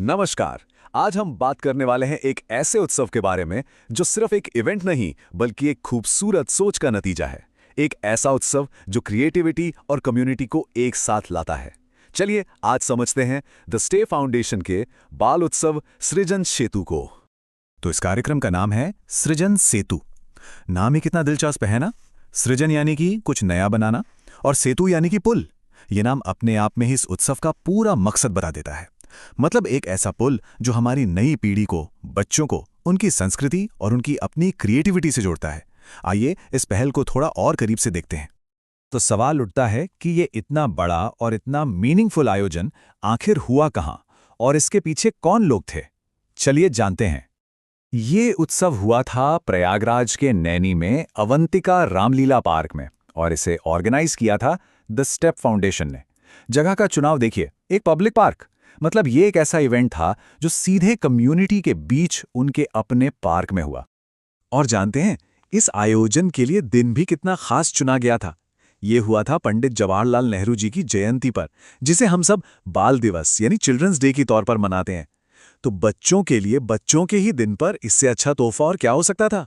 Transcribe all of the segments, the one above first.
नमस्कार। आज हम बात करने वाले हैं एक ऐसे उत्सव के बारे में जो सिर्फ एक इवेंट नहीं बल्कि एक खूबसूरत सोच का नतीजा है। एक ऐसा उत्सव जो क्रिएटिविटी और कम्युनिटी को एक साथ लाता है। चलिए आज समझते हैं द स्टे फाउंडेशन के बाल उत्सव सृजन सेतु को। तो इस कार्यक्रम का नाम है सृजन सेतु। नाम ही कितना दिलचस्प है ना। सृजन यानी कि कुछ नया बनाना और सेतु यानी कि पुल। ये नाम अपने आप में ही इस उत्सव का पूरा मकसद बता देता है। मतलब एक ऐसा पुल जो हमारी नई पीढ़ी को, बच्चों को उनकी संस्कृति और उनकी अपनी क्रिएटिविटी से जोड़ता है। आइए इस पहल को थोड़ा और करीब से देखते हैं। तो सवाल उठता है कि ये इतना बड़ा और इतना मीनिंगफुल आयोजन आखिर हुआ कहां और इसके पीछे कौन लोग थे। चलिए जानते हैं। ये उत्सव हुआ था प्रयागराज के नैनी में अवंतिका रामलीला पार्क में और इसे ऑर्गेनाइज किया था द स्टेप फाउंडेशन ने। जगह का चुनाव देखिए, एक पब्लिक पार्क। मतलब ये एक ऐसा इवेंट था जो सीधे कम्युनिटी के बीच उनके अपने पार्क में हुआ। और जानते हैं इस आयोजन के लिए दिन भी कितना खास चुना गया था। ये हुआ था पंडित जवाहरलाल नेहरू जी की जयंती पर, जिसे हम सब बाल दिवस यानी चिल्ड्रंस डे के तौर पर मनाते हैं। तो बच्चों के लिए बच्चों के ही दिन पर इससे अच्छा तोहफा और क्या हो सकता था।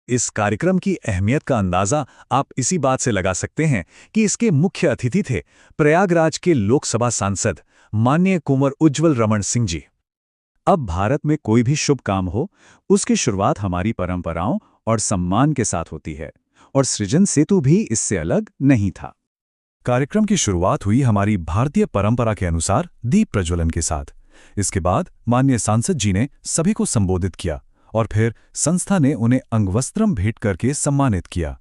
इस कार्यक्रम की अहमियत का अंदाजा आप इसी बात से लगा सकते हैं कि इसके मुख्य अतिथि थे प्रयागराज के लोकसभा सांसद माननीय कुंवर उज्ज्वल रमण सिंह जी। अब भारत में कोई भी शुभ काम हो, उसकी शुरुआत हमारी परंपराओं और सम्मान के साथ होती है, और सृजन सेतु भी इससे अलग नहीं था। कार्यक्रम की शुरुआत हुई हमारी भारतीय परंपरा के अनुसार दीप प्रज्वलन के साथ। इसके बाद माननीय सांसद जी ने सभी को संबोधित किया और फिर संस्था ने उन्हें अंगवस्त्रम भेंट करके सम्मानित किया।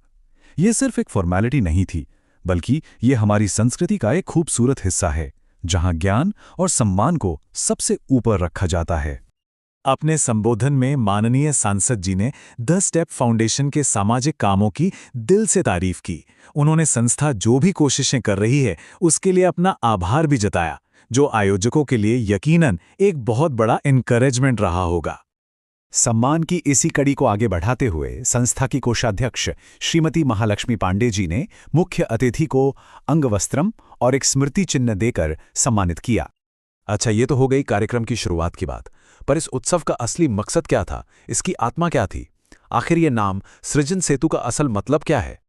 ये सिर्फ एक फॉर्मेलिटी नहीं थी, बल्कि ये हमारी संस्कृति का एक खूबसूरत हिस्सा है, जहां ज्ञान और सम्मान को सबसे ऊपर रखा जाता है। अपने संबोधन में माननीय सांसद जी ने द स्टेप फाउंडेशन के सामाजिक कामों की दिल से तारीफ की। उन्होंने संस्था जो भी कोशिशें कर रही है उसके लिए अपना आभार भी जताया, जो आयोजकों के लिए यकीनन एक बहुत बड़ा एनकरेजमेंट रहा होगा। सम्मान की इसी कड़ी को आगे बढ़ाते हुए संस्था की कोषाध्यक्ष श्रीमती महालक्ष्मी पांडे जी ने मुख्य अतिथि को अंगवस्त्रम और एक स्मृति चिन्ह देकर सम्मानित किया। अच्छा, ये तो हो गई कार्यक्रम की शुरुआत की बात, पर इस उत्सव का असली मकसद क्या था, इसकी आत्मा क्या थी? आखिर ये नाम सृजन सेतु का असल मतलब क्या है?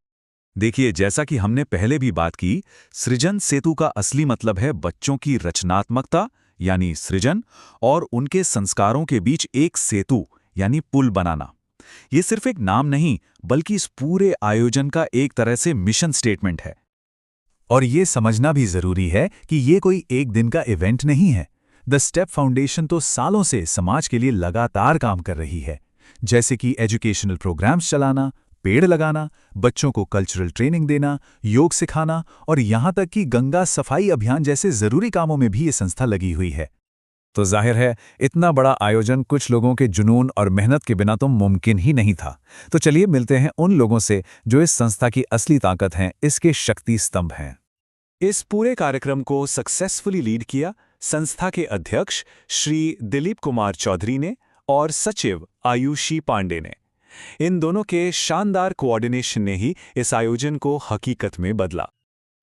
देखिए, जैसा कि हमने पहले भी बात की, सृजन सेतु का असली मतलब है बच्चों की रचनात्मकता यानी सृजन और उनके संस्कारों के बीच एक सेतु यानी पुल बनाना। ये सिर्फ एक नाम नहीं बल्कि इस पूरे आयोजन का एक तरह से मिशन स्टेटमेंट है। और ये समझना भी जरूरी है कि ये कोई एक दिन का इवेंट नहीं है। द स्टेप फाउंडेशन तो सालों से समाज के लिए लगातार काम कर रही है, जैसे कि एजुकेशनल प्रोग्राम्स चलाना, पेड़ लगाना, बच्चों को कल्चरल ट्रेनिंग देना, योग सिखाना और यहाँ तक कि गंगा सफाई अभियान जैसे जरूरी कामों में भी ये संस्था लगी हुई है। तो जाहिर है इतना बड़ा आयोजन कुछ लोगों के जुनून और मेहनत के बिना तो मुमकिन ही नहीं था। तो चलिए मिलते हैं उन लोगों से जो इस संस्था की असली ताकत हैं, इसके शक्ति स्तंभ हैं। इस पूरे कार्यक्रम को सक्सेसफुली लीड किया संस्था के अध्यक्ष श्री दिलीप कुमार चौधरी ने और सचिव आयुषी पांडे ने। इन दोनों के शानदार कोऑर्डिनेशन ने ही इस आयोजन को हकीकत में बदला।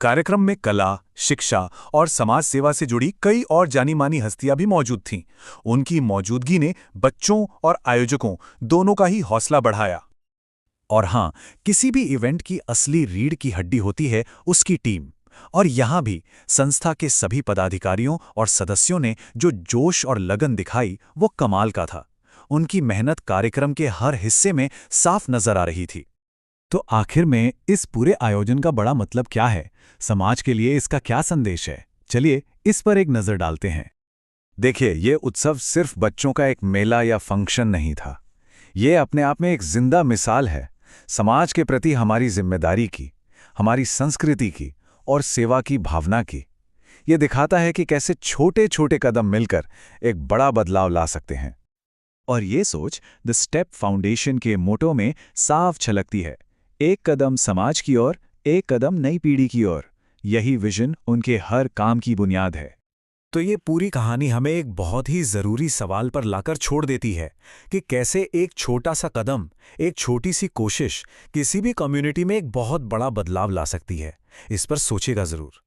कार्यक्रम में कला, शिक्षा और समाज सेवा से जुड़ी कई और जानी-मानी हस्तियां भी मौजूद थीं। उनकी मौजूदगी ने बच्चों और आयोजकों दोनों का ही हौसला बढ़ाया। और हां, किसी भी इवेंट की असली रीढ़ की हड्डी होती है उसकी टीम। और यहां भी संस्था के सभी पदाधिकारियों और सदस्यों ने जो जोश और लगन दिखाई वो कमाल का था। उनकी मेहनत कार्यक्रम के हर हिस्से में साफ नजर आ रही थी। तो आखिर में इस पूरे आयोजन का बड़ा मतलब क्या है? समाज के लिए इसका क्या संदेश है? चलिए इस पर एक नजर डालते हैं। देखिए, ये उत्सव सिर्फ बच्चों का एक मेला या फंक्शन नहीं था। ये अपने आप में एक जिंदा मिसाल है समाज के प्रति हमारी जिम्मेदारी की, हमारी संस्कृति की और सेवा की भावना की। ये दिखाता है कि कैसे छोटे छोटे कदम मिलकर एक बड़ा बदलाव ला सकते हैं। और ये सोच द स्टेप फाउंडेशन के मोटो में साफ झलकती है, एक कदम समाज की ओर, एक कदम नई पीढ़ी की ओर। यही विजन उनके हर काम की बुनियाद है। तो ये पूरी कहानी हमें एक बहुत ही जरूरी सवाल पर लाकर छोड़ देती है कि कैसे एक छोटा सा कदम, एक छोटी सी कोशिश किसी भी कम्युनिटी में एक बहुत बड़ा बदलाव ला सकती है। इस पर सोचेगा जरूर।